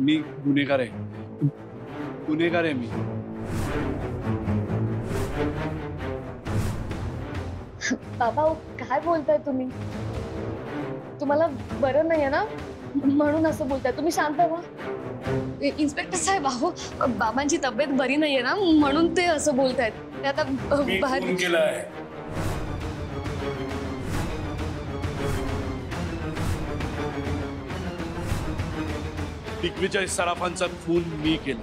मी गुन्हेगार आहे, गुन्हेगार आहे मी. बाबा काय बोलताय तुम्ही? तुम्हाला बरं नाहीये ना म्हणून असं बोलताय. तुम्ही शांत व्हा. इन्स्पेक्टर साहेब, अहो बाबांची तब्येत बरी नाहीये ना म्हणून ते असं बोलतायत. ते आता बाहेर फोन केलाय. दिग्विजय सराफांचा खून मी केला.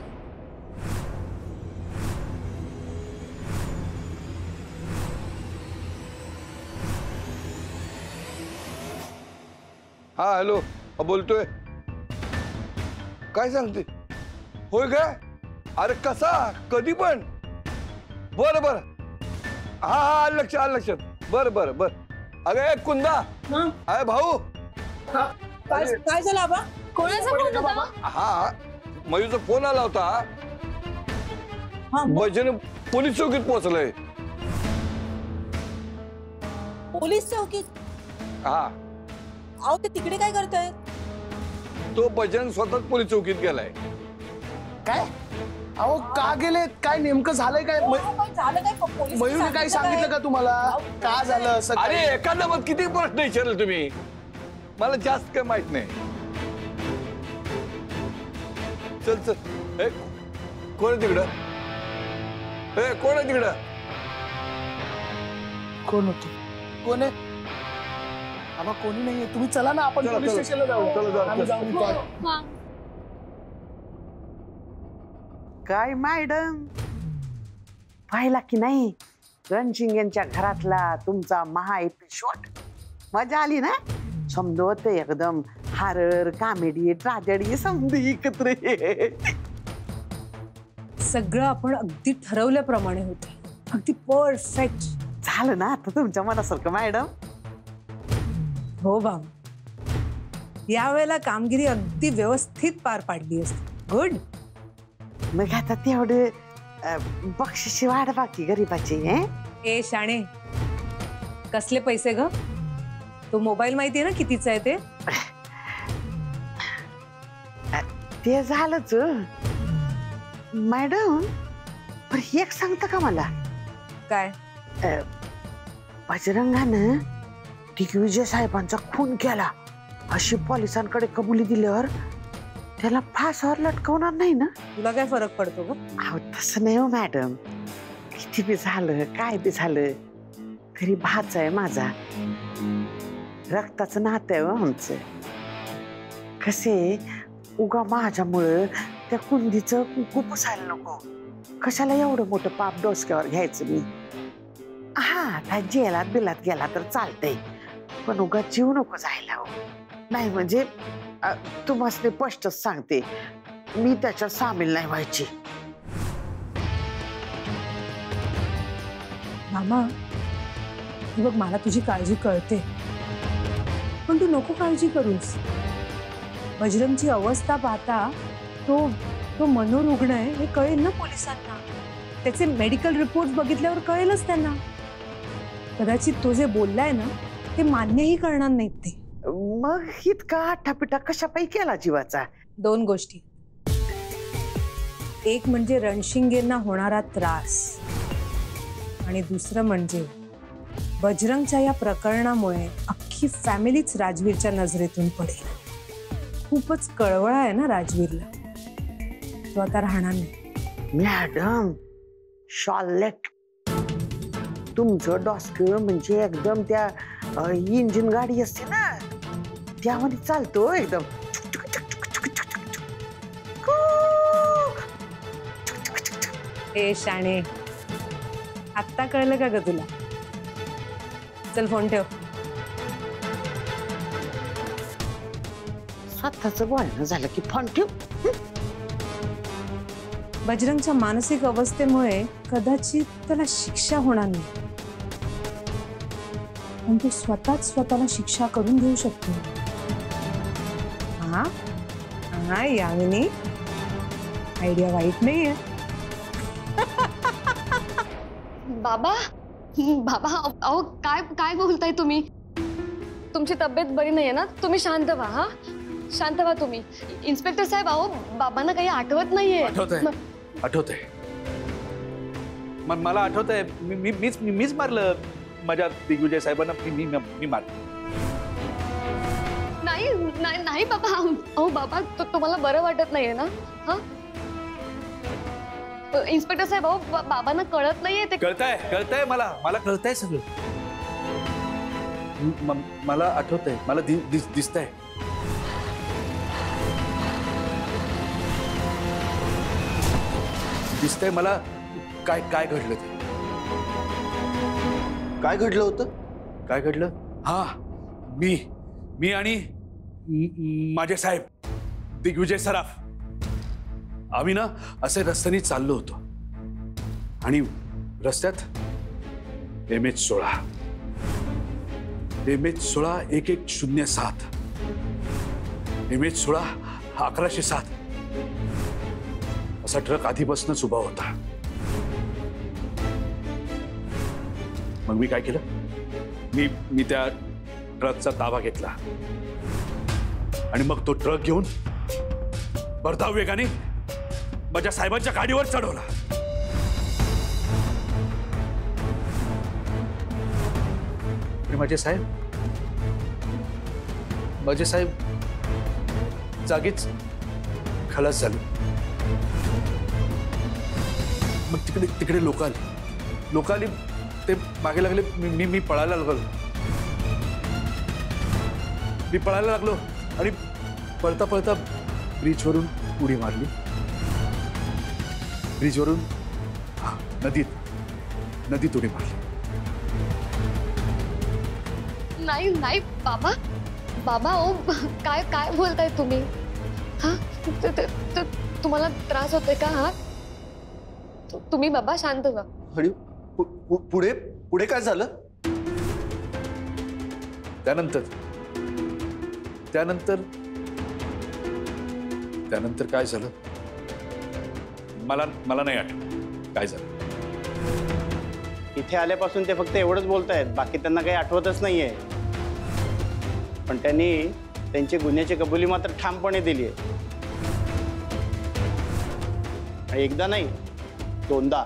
हा हॅलो, बोलतोय. काय सांगते? होय काय? अरे कसा, कधी पण? बर बर, हा हा लक्षात आलं लक्षात. बर बर बर. अरे कुंदा, अरे भाऊ, काय झालं आबा? कोणाचा फोन होता? हा मयूचा फोन आला होता. भजन पोलीस चौकीत पोहोचलंय. पोलीस चौकीत? हा. अहो ते तिकडे काय करताय? तो भजन स्वतःच पोलीस चौकीत गेलाय. काय? अहो का गेले? काय नेमकं झालंय काय? झालं काय? पोलीस मयूरने काही सांगितलं का तुम्हाला? का झालं असं? अरे एखादा मग किती प्रश्न विचारले तुम्ही? मला जास्त काय माहित नाही. चल चल. ए कोण आहे तिकडं? ए कोण आहे तिकडं? कोण होतो? कोण आहे? आम्हा कोणी नाहीये. तुम्ही चला ना, आपण पोलीस स्टेशनला जाऊ. आम्ही जाऊन येतो. काय मॅडम, पाहिला की नाही रणसिंग यांच्या घरातला तुमचा महा एपिसोड? मजा आली ना? समजवत एकदम हॉरर कॉमेडी ट्रॅजेडी समधी एकत्र. सगळं आपण अगदी ठरवल्याप्रमाणे होते, अगदी परफेक्ट झालं ना आता तुमच्या मनासारखं मॅडम? हो बाबा, यावेळेला कामगिरी अगदी व्यवस्थित पार पाडली असते. गुड. मग आता तेवढं बक्षिशी वाढ बाकी गरीबाची. ए शाणे, कसले पैसे ग? तो मोबाईल माहितीये ना कितीचा आहे ते? ते झालंच मॅडम, पण एक सांगता का मला? काय? बजरंगानं दिग्विजय साहेबांचा खून केला अशी पोलिसांकडे कबुली दिल्यावर त्याला फासावर लटकवणार नाही ना? तुला काय फरक पडतो ग? अहो तसं नाही हो मॅडम, किती बी झालं काय बी झालं तरी भाचा आहे माझा, रक्ताचं नातं आहे हो आमचं. कसे उगा माझ्यामुळं त्या कुंदीचं कुंकू पुसायला नको. कशाला एवढं मोठं पाप डोसक्यावर घ्यायचं मी? हा आता जेलात बिलात गेला तर चालतंय, पण उगा जीव नको जायला हो. नाही म्हणजे तुम्हाला स्पष्टच सांगते, मी त्याच्यात सामील नाही व्हायची. मामा, हे बघ मला तुझी काळजी कळते, पण तू नको काळजी करूस. बजरंगची अवस्था पाहता तो मनोरुग्ण आहे हे कळेल ना पोलिसांना. त्याचे मेडिकल रिपोर्ट बघितल्यावर कळेलच त्यांना. कदाचित तो जे बोललाय ना ते मान्यही करणार नाहीत ते. मग इतका आठापिटा कशापायी केला जीवाचा? दोन गोष्टी, एक म्हणजे रणशिंगेंना होणारा त्रास आणि दुसरं म्हणजे बजरंगच्या या प्रकरणामुळे अख्खी फॅमिलीच राजवीरच्या नजरेतून पडेल. खूपच कळवळा आहे ना राजवीरला, तो आता राहणार नाही. मॅडम शॉलेट, तुमचं डॉस्कर म्हणजे एकदम त्या इंजिन गाडी असते ना त्यामध्ये चालतो एकदम. ए शाणे, आत्ता कळलं का ग तुला? चल फोन ठेव. स्वतःच बोलणं झालं की फोन ठेव. बजरंगच्या मानसिक अवस्थेमुळे कदाचित त्याला शिक्षा होणार नाही, पण तो स्वतःच स्वतःला शिक्षा करून घेऊ शकतो. हा हा यामिनी, आयडिया वाईट नाहीये. बाबा बाबा, अहो काय काय बोलताय तुम्ही? तुमची तब्येत बरी नाहीये ना? तुम्ही शांत व्हा. हा शांत व्हा तुम्ही. इन्स्पेक्टर साहेब, अहो बाबांना काही आठवत नाहीये. आठवतंय. मला आठवतंय, मीच मारलं माझ्या दिग्विजय साहेबांना. मी मारलं. नाही नाही नाही बाबा. अहो बाबा, तुम्हाला बरं वाटत नाहीये ना? हा इन्स्पेक्टर साहेब, अहो बाबांना कळत नाहीये ते. कळतंय मला कळतंय सगळं. मला आठवतंय, मला दिसतंय. दिसतंय मला काय घडलं ते. काय घडलं होतं? काय घडलं? हा, मी आणि माझे साहेब दिग्विजय सराफ, आम्ही ना असे रस्त्याने चाललो होतो आणि रस्त्यात MH16 1107 MH16 1107 असा ट्रक आधीपासूनच उभा होता. मग मी काय केलं? मी त्या ट्रकचा ताबा घेतला आणि मग तो ट्रक घेऊन भरधाव वेगाने माझ्या साहेबांच्या गाडीवर चढवला. आणि माझे साहेब जागीच खलास झाले. मग तिकडे लोक आली. ते मागे लागले. मी पळायला लागलो आणि पळता ब्रिजवरून उडी मारली. ब्रिजवरून नदीत उडी मारली. नाही नाही बाबा. ओ काय बोलताय तुम्ही? हा तुम्हाला त्रास होतोय का? हा तुम्ही बाबा शांत व्हा. आणि पुढे काय झालं? त्यानंतर काय झालं मला नाही आठवत काय झालं. इथे आल्यापासून ते फक्त एवढंच बोलतायत, बाकी त्यांना काही आठवतच नाहीये. पण त्यांनी त्यांची गुन्ह्याची कबुली मात्र ठामपणे दिली आहे. एकदा नाही, 2दा.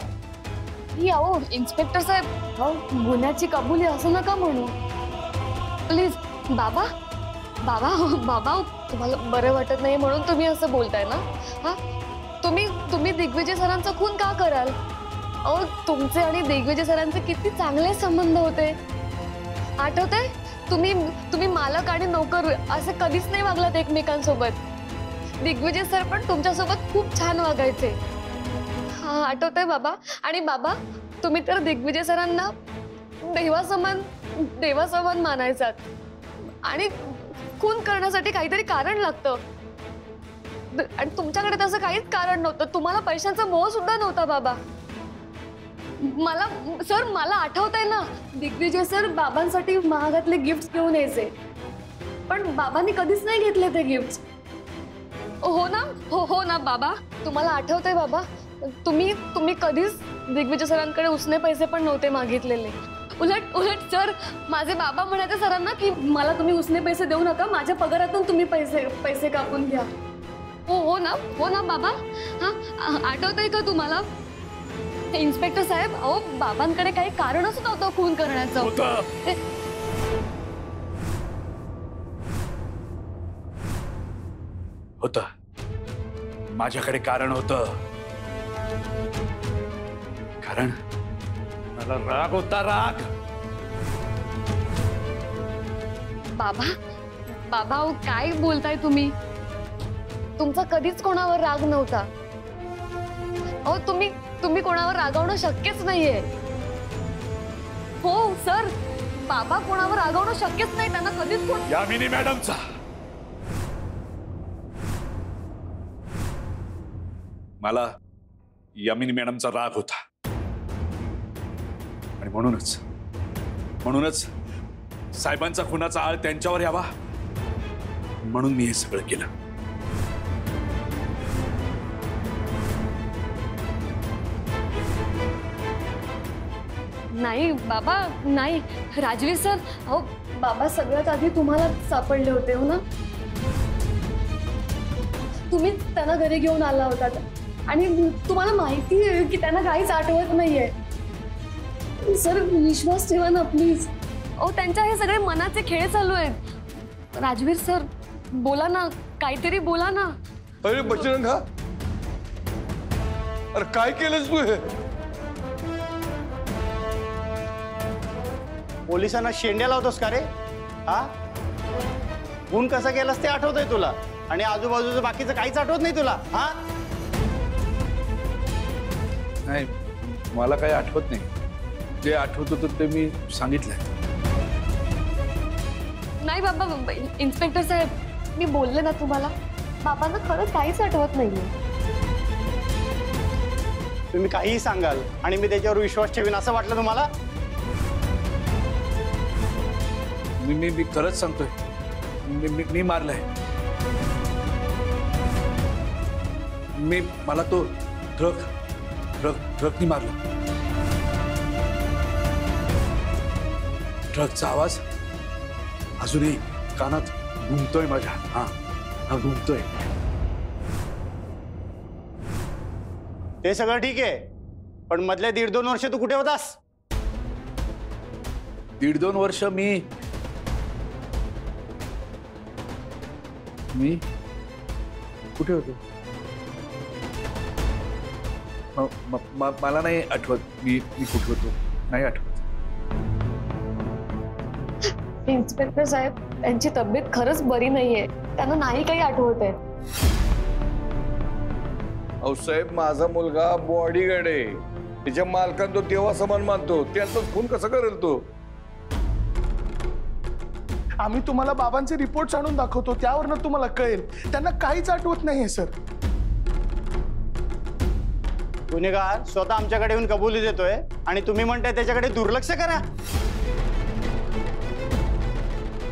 अहो इन्स्पेक्टर साहेब, अहो गुन्ह्याची कबुली असं नका म्हणू प्लीज. बाबा तुम्हाला बरं वाटत नाही म्हणून तुम्ही असं बोलताय ना? हा तुम्ही दिग्विजय सरांचा खून का कराल? अहो तुमचे आणि दिग्विजय सरांचे किती चांगले संबंध होते. आठवतंय? तुम्ही मालक आणि नोकर असे कधीच नाही वागलात एकमेकांसोबत. दिग्विजय सर पण तुमच्यासोबत खूप छान वागायचे. हा आठवतंय बाबा? आणि बाबा तुम्ही तर दिग्विजय सरांना देवासमान मानायचात. आणि खून करण्यासाठी काहीतरी कारण लागतं आणि तुमच्याकडे तसं काहीच कारण नव्हतं. तुम्हाला पैशांचा मोह सुद्धा नव्हता बाबा. मला आठवतंय ना, दिग्विजय सर बाबांसाठी महागातले गिफ्ट घेऊन यायचे, पण बाबांनी कधीच नाही घेतले ते गिफ्ट. हो ना बाबा? तुम्हाला आठवतंय बाबा? तुम्ही कधीच दिग्विजय सरांकडे उसने पैसे पण नव्हते मागितलेले. उलट सर माझे बाबा म्हणायचे सरांना की मला तुम्ही उसने पैसे देऊ नका, माझ्या पगारातून तुम्ही पैसे कापून घ्या. हो ना बाबा? हा आठवतंय का तुम्हाला? इन्स्पेक्टर साहेब, अहो बाबांकडे काही कारणच नव्हतं खून करण्याचं. होतं माझ्याकडे कारण होतं. कारण मला राग होता. बाबा काय बोलताय तुम्ही? तुमचा कधीच कोणावर राग नव्हता. अहो तुम्ही कोणावर रागावणं शक्यच नाहीये. हो सर, बाबा कोणावर रागावणं शक्यच नाही. त्यांना कधीच यामिनी मॅडमचा मला यामिनी मॅडमचा राग होता आणि म्हणूनच साहेबांचा खुनाचा आळ त्यांच्यावर यावा म्हणून मी हे सगळं केलं. नाही बाबा नाही. राजवीर सर, अहो बाबा सगळ्यात आधी तुम्हाला सापडले होते हो ना? तुम्ही त्यांना घरी घेऊन आला होता आणि तुम्हाला माहिती आहे की त्यांना काहीच आठवत नाहीये. सर विश्वास ठेवा ना प्लीज. अहो त्यांच्या हे सगळे मनाचे खेळ चालू आहेत. राजवीर सर बोला ना, काहीतरी बोला ना. अरे बजरंगा, अरे काय केलंस तू हे? पोलिसांना शेंड्या लावतोस का रे? हा, गुण कसा केलास ते आठवतंय तुला आणि आजूबाजूचं बाकीचं काहीच आठवत नाही तुला? हा, नाही मला काही आठवत नाही. जे आठवत होतं ते मी सांगितलंय. नाही बाबा, इन्स्पेक्टर साहेब मी बोलले ना तुम्हाला, बाबांना खरंच काहीच आठवत नाहीये. तुम्ही काहीही सांगाल आणि मी त्याच्यावर विश्वास ठेवीन असं वाटलं तुम्हाला? मी खरंच सांगतोय. मी मारलंय. मला तो ट्रकनी मारलं. ट्रकचा आवाज अजूनही कानात घुमतोय माझ्या. हा घुमतोय. ते सगळं ठीक आहे, पण मधल्या 1.5-2 वर्ष तू कुठे होतास? 1.5-2 वर्ष मी कुठे होतो? मला नाही आठवत मी कुठे होतो. नाही आठवत. इन्स्पेक्टर साहेब त्यांची तब्येत खरंच बरी नाहीये. त्यांना नाही काही आठवत आहे. अहो साहेब, माझा मुलगा बॉडीगार्ड आहे. त्याच्या मालकान तो देवा समान मानतो. त्यांचा खून कसा करेल तो? आम्ही तुम्हाला बाबांचे रिपोर्ट आणून दाखवतो, त्यावरनं तुम्हाला कळेल. त्यांना काहीच आठवत नाहीये सर. गुन्हेगार स्वतः आमच्याकडे येऊन कबुली देतोय आणि तुम्ही म्हणताय त्याच्याकडे दुर्लक्ष करा.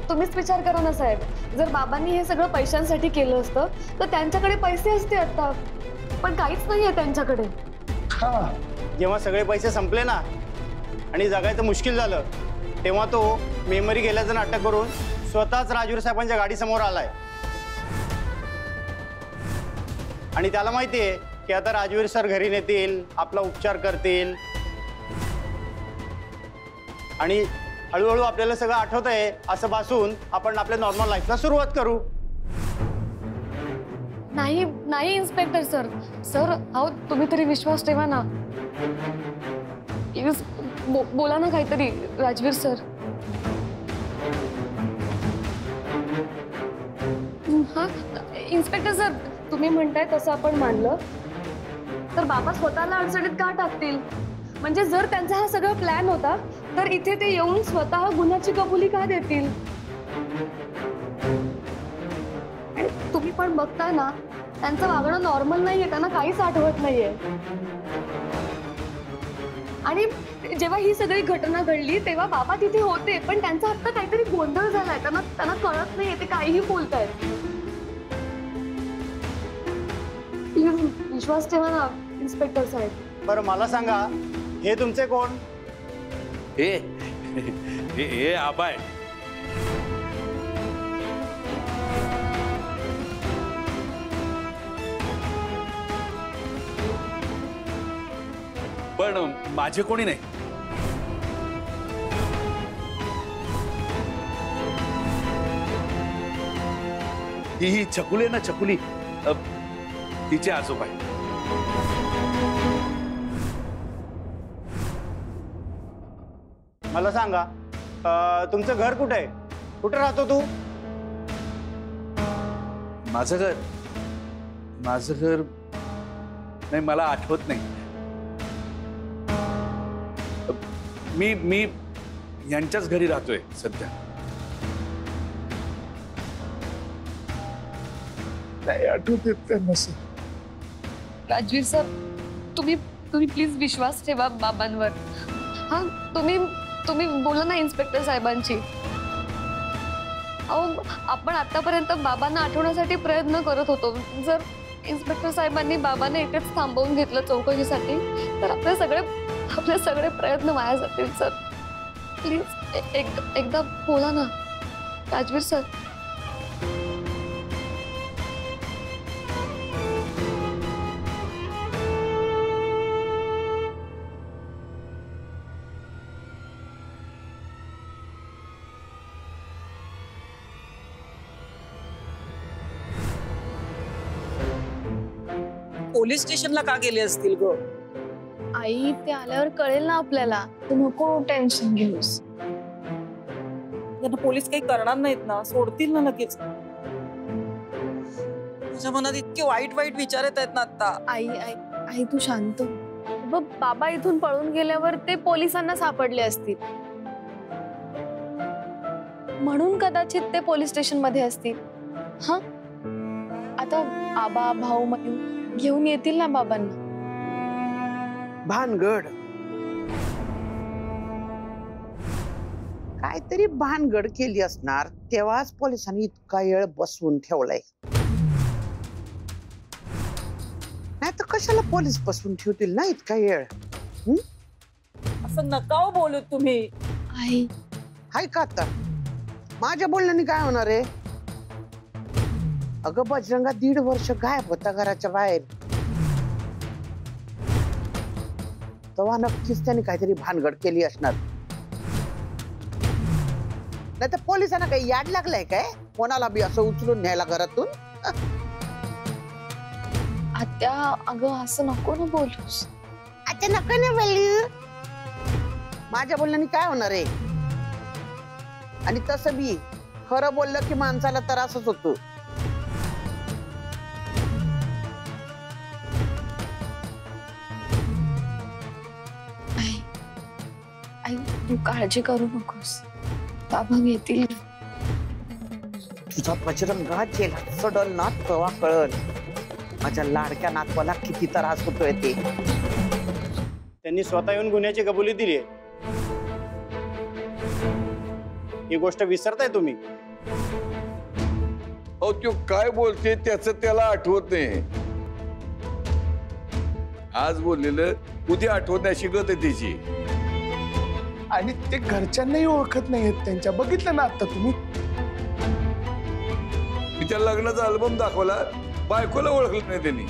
तुम्हीच विचार करा ना साहेब, जर बाबांनी हे सगळं पैशांसाठी केलं असतं तर त्यांच्याकडे पैसे असते आता, पण काहीच नाहीये त्यांच्याकडे. हा, जेव्हा सगळे पैसे संपले ना आणि जगायचं मुश्किल झालं, तेव्हा तो मेमरी गेल्याचं नाटक करून स्वतःच राजवीर साहेबांच्या गाडीसमोर आलाय. आणि त्याला माहिती आहे की आता राजवीर सर घरी नेतील, आपला उपचार करतील आणि हळूहळू आपल्याला सगळं आठवतंय असं भासून आपण आपल्या नॉर्मल लाईफला सुरुवात करू. नाही नाही इन्स्पेक्टर सर. सर अहो तुम्ही तरी विश्वास ठेवा ना प्लीज. बोला ना काहीतरी राजवीर सर. हा इन्स्पेक्टर सर, तुम्ही म्हणताय तसं आपण मानलं तर बाबा स्वतःला अडचणीत का टाकतील? म्हणजे जर त्यांचा हा सगळा प्लॅन होता तर इथे ते येऊन स्वतः गुन्ह्याची कबुली का देतील? आणि तुम्ही पण बघताय ना त्यांचं वागणं नॉर्मल नाहीये. त्यांना काहीच आठवत नाहीये. आणि जेव्हा ही सगळी घटना घडली तेव्हा बाबा तिथे होते, पण त्यांचा आता काहीतरी गोंधळ झालाय. त्यांना कळत नाहीये, ते काहीही बोलतायत. प्लीज विश्वास ठेवा ना इन्स्पेक्टर साहेब. बरं मला सांगा, हे तुमचे कोण? हे आबा आहे. पण माझे कोणी नाही. ही छकुली आहे ना, छकुली तिचे आजोबा आहे. मला सांगा, तुमचं घर कुठे आहे? कुठे राहतो तू? माझं घर नाही, मला आठवत नाही. मी यांच्याच घरी राहतोय सध्या. नाही आठवत त्यांना सर. राजवीर सर तुम्ही प्लीज विश्वास ठेवा बाबांवर. हा तुम्ही बोला ना इन्स्पेक्टर साहेबांची. अहो आपण आतापर्यंत बाबांना आठवण्यासाठी प्रयत्न करत होतो. जर इन्स्पेक्टर साहेबांनी बाबांना इथेच थांबवून घेतलं चौकशीसाठी तर आपले सगळे प्रयत्न वाया जातील सर. प्लीज एकदा बोला ना राजवीर सर. पोलीस स्टेशनला का गेले असतील ग? आई ते आल्यावर कळेल ना आपल्याला. तू नको टेन्शन घेऊस. त्यांना पोलीस काही करणार नाहीत ना, सोडतील ना लगेच. माझ्या मनात इतके वाईट वाईट विचार येत आहेत ना आता. आई आई आई तू शांत हो. बघ बाबा इथून पळून गेल्यावर ते पोलिसांना सापडले असतील, म्हणून कदाचित ते पोलीस स्टेशन मध्ये असतील. हा आता आबा भाऊ घेऊन येतील ना बाबांना. भानगड काहीतरी भानगड केली असणार, तेव्हाच पोलिसांनी इतका वेळ बसवून ठेवलाय. नाही तर कशाला पोलीस बसवून ठेवतील ना इतका वेळ? असं नका बोलू तुम्ही. आई हाय का आता माझ्या बोलण्याने काय होणार आहे? अगं बजरंगा 1.5 वर्ष गायब होता घराच्या बाहेर. तेव्हा नक्कीच त्याने काहीतरी भानगड केली असणार. नाही तर पोलिसांना काही याड लागलाय काय कोणाला बी असं उचलून न्यायला घरातून? आत्या अगं असं नको ना बोलूस. आता नको ना बोलू. माझ्या बोलण्याने काय होणार आहे? आणि तसं बी खरं बोललं की माणसाला त्रासच होतो. आई तू काळजी करू नकोस, बाबा येतील. तुझा बजरंगा जेलात चढल ना तेव्हा कळल माझ्या लाडक्या नातवाला किती त्रास होतोय ते. त्यांनी स्वतः येऊन गुन्ह्याची कबुली दिली आहे. ही गोष्ट विसरताय तुम्ही. अहो तो काय बोलते त्याच त्याला आठवत नाही. आज बोललेलं उद्या आठवत नाही, शिकत आहे त्याची. आणि ते घरच्यांनाही ओळखत नाहीयेत त्यांच्या. बघितलं ना आता तुम्ही. मी त्या लग्नाचा अल्बम दाखवला, बायकोला ओळखलं नाही त्यांनी.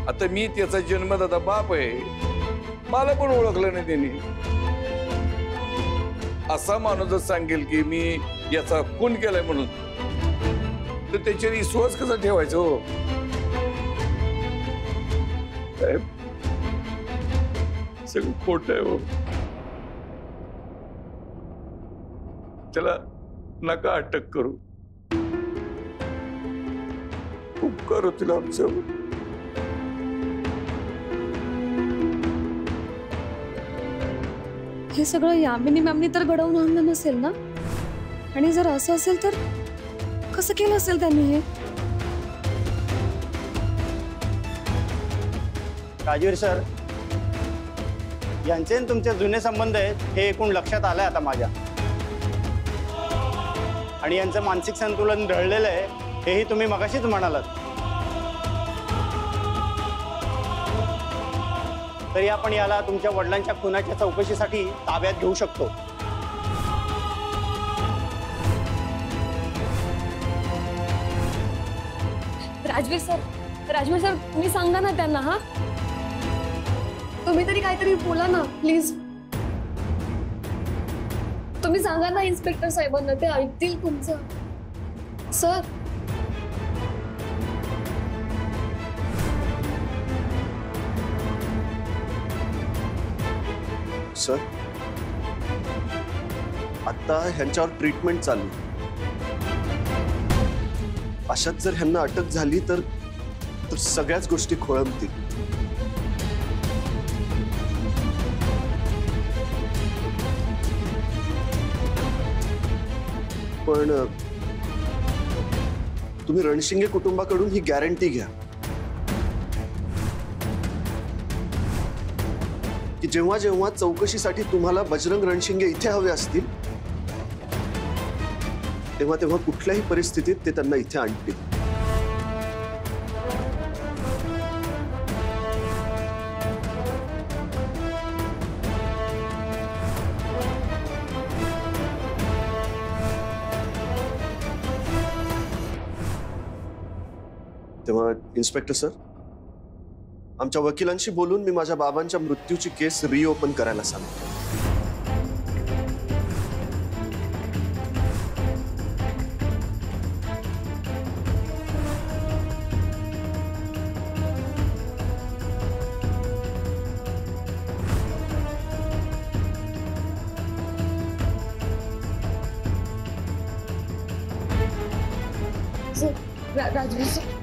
आता मी त्याचा जन्मदाता बाप आहे, मला पण ओळखलं नाही त्यांनी. असा माणूसच सांगेल की मी याचा खून केलाय म्हणून, तर त्याच्यावर विश्वास कसा ठेवायचा हो? सगळं खोट आहे हो. त्याला नका अटक करू. उपकार होतील आमच्यावर. हे सगळं यामिनी मॅमनी तर घडवून आणलं नसेल ना? आणि जर असं असेल तर कसं केलं असेल त्यांनी हे? राजवीर सर, यांचे आणि तुमचे जुने संबंध आहेत हे एकूण लक्षात आलंय आता माझ्या. आणि यांचं मानसिक संतुलन ढळलेलं आहे हेही तुम्ही मगाशीच म्हणालात. तरी आपण याला तुमच्या वडिलांच्या खुनाच्या चौकशीसाठी ताब्यात घेऊ शकतो. राजवीर सर तुम्ही सांगा ना त्यांना. हा तुम्ही तरी काहीतरी बोला ना प्लीज. तुम्ही सांगा ना इन्स्पेक्टर साहेबांना, ते ऐकतील तुमचं. सर सर, आता ह्यांच्यावर ट्रीटमेंट चालू. अशात जर ह्यांना अटक झाली तर सगळ्याच गोष्टी खोळंबतील. पण तुम्ही रणशिंगे कुटुंबाकडून ही गॅरंटी घ्या की जेव्हा जेव्हा चौकशीसाठी तुम्हाला बजरंग रणशिंगे इथे हवे असतील तेव्हा तेव्हा कुठल्याही परिस्थितीत ते त्यांना इथे आणतील. तेव्हा इन्स्पेक्टर सर, आमच्या वकिलांशी बोलून मी माझ्या बाबांच्या मृत्यूची केस रिओपन करायला सांगतो. Sir Rajveer sir